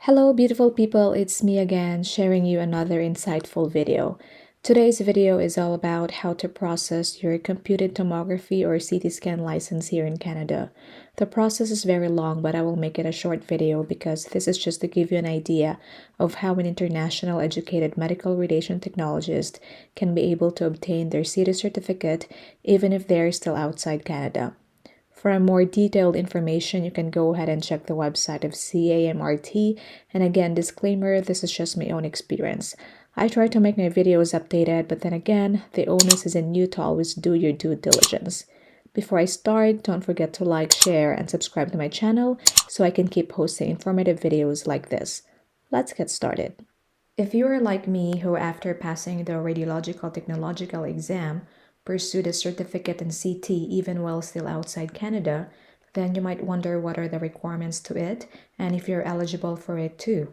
Hello, beautiful people. It's me again, sharing you another insightful video. Today's video is all about how to process your computed tomography or CT scan license here in Canada. The process is very long, but I will make it a short video because this is just to give you an idea of how an international educated medical radiation technologist can be able to obtain their CT certificate even if they're still outside Canada. For a more detailed information, you can go ahead and check the website of CAMRT. And again, disclaimer, this is just my own experience. I try to make my videos updated, but then again, the onus is in you to always do your due diligence. Before I start, don't forget to like, share, and subscribe to my channel so I can keep posting informative videos like this. Let's get started. If you are like me, who after passing the radiological technological exam pursued a certificate in CT even while still outside Canada, then you might wonder what are the requirements to it and if you're eligible for it too.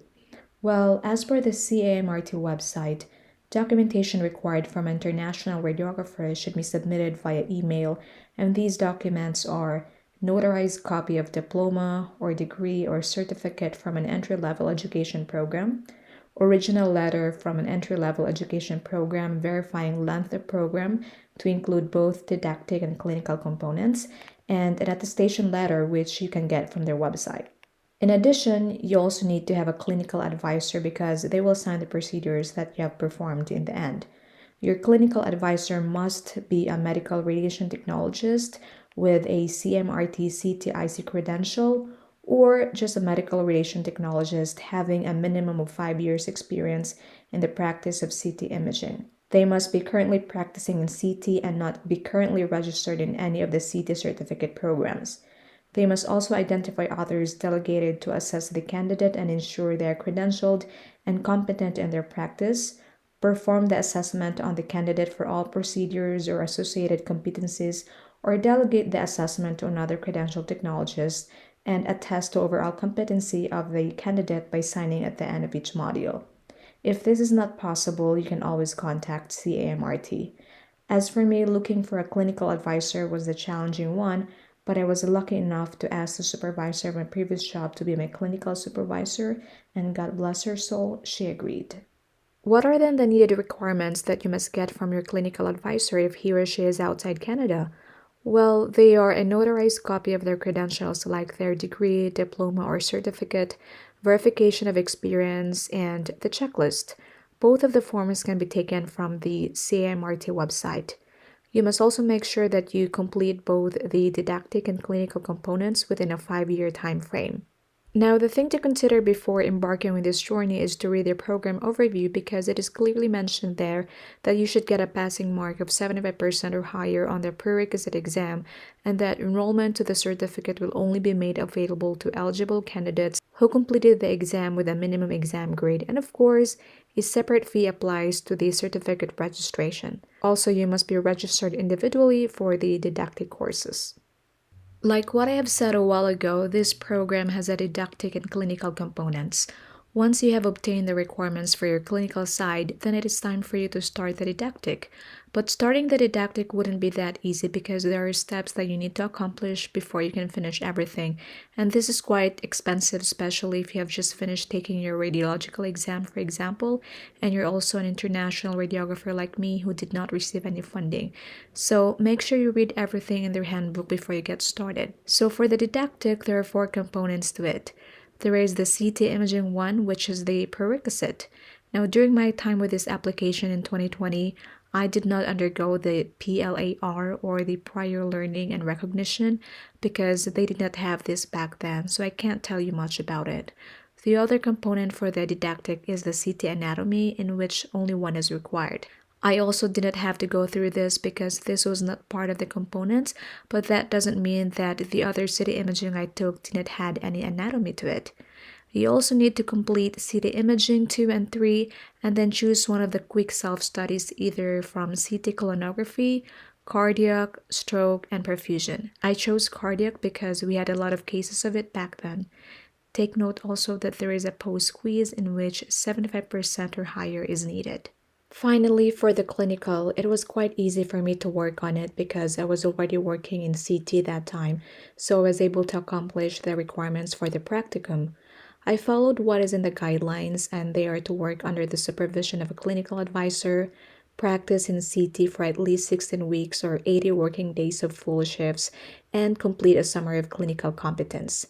Well, as per the CAMRT website, documentation required from international radiographers should be submitted via email, and these documents are notarized copy of diploma or degree or certificate from an entry-level education program, original letter from an entry-level education program verifying length of program to include both didactic and clinical components, and an attestation letter which you can get from their website. In addition, you also need to have a clinical advisor because they will sign the procedures that you have performed in the end. Your clinical advisor must be a medical radiation technologist with a CMRT CTIC credential or just a medical radiation technologist having a minimum of 5 years experience in the practice of CT imaging. They must be currently practicing in CT and not be currently registered in any of the CT certificate programs. They must also identify others delegated to assess the candidate and ensure they are credentialed and competent in their practice, perform the assessment on the candidate for all procedures or associated competencies, or delegate the assessment to another credentialed technologist, and attest to overall competency of the candidate by signing at the end of each module. If this is not possible, you can always contact CAMRT. As for me, looking for a clinical advisor was the challenging one, but I was lucky enough to ask the supervisor of my previous job to be my clinical supervisor, and God bless her soul, she agreed. What are then the needed requirements that you must get from your clinical advisor if he or she is outside Canada? Well, they are a notarized copy of their credentials like their degree, diploma, or certificate, verification of experience, and the checklist. Both of the forms can be taken from the CMRT website. You must also make sure that you complete both the didactic and clinical components within a 5-year time frame. Now, the thing to consider before embarking on this journey is to read the program overview because it is clearly mentioned there that you should get a passing mark of 75% or higher on the prerequisite exam, and that enrollment to the certificate will only be made available to eligible candidates who completed the exam with a minimum exam grade, and of course, a separate fee applies to the certificate registration. Also, you must be registered individually for the didactic courses. Like what I have said a while ago, this program has a didactic and clinical components. Once you have obtained the requirements for your clinical side, then it is time for you to start the didactic. But starting the didactic wouldn't be that easy because there are steps that you need to accomplish before you can finish everything. And this is quite expensive, especially if you have just finished taking your radiological exam, for example, and you're also an international radiographer like me who did not receive any funding. So make sure you read everything in their handbook before you get started. So for the didactic, there are 4 components to it. There is the CT imaging one, which is the prerequisite. Now, during my time with this application in 2020, I did not undergo the PLAR or the prior learning and recognition because they did not have this back then, so I can't tell you much about it. The other component for the didactic is the CT anatomy, in which only one is required. I also didn't have to go through this because this was not part of the components, but that doesn't mean that the other CT imaging I took didn't have any anatomy to it. You also need to complete CT imaging 2 and 3 and then choose one of the quick self-studies either from CT colonography, cardiac, stroke, and perfusion. I chose cardiac because we had a lot of cases of it back then. Take note also that there is a post-quiz in which 75% or higher is needed. Finally, for the clinical, it was quite easy for me to work on it because I was already working in CT that time, so I was able to accomplish the requirements for the practicum. I followed what is in the guidelines, and they are to work under the supervision of a clinical advisor, practice in CT for at least 16 weeks or 80 working days of full shifts, and complete a summary of clinical competence.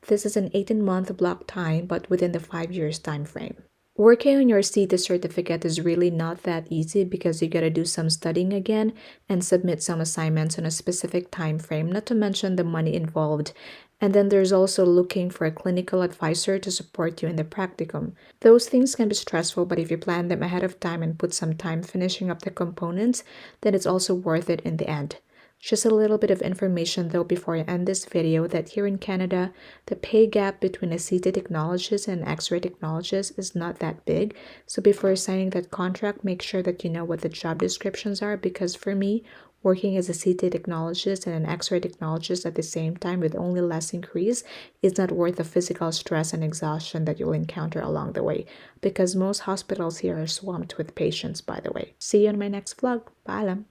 This is an 18-month block time, but within the 5 years time frame. Working on your CT certificate is really not that easy because you gotta do some studying again and submit some assignments on a specific time frame, not to mention the money involved. And then there's also looking for a clinical advisor to support you in the practicum. Those things can be stressful, but if you plan them ahead of time and put some time finishing up the components, then it's also worth it in the end. Just a little bit of information though before I end this video, that here in Canada, the pay gap between a CT technologist and an X-ray technologist is not that big. So before signing that contract, make sure that you know what the job descriptions are, because for me, working as a CT technologist and an X-ray technologist at the same time with only less increase is not worth the physical stress and exhaustion that you'll encounter along the way, because most hospitals here are swamped with patients, by the way. See you in my next vlog. Paalam!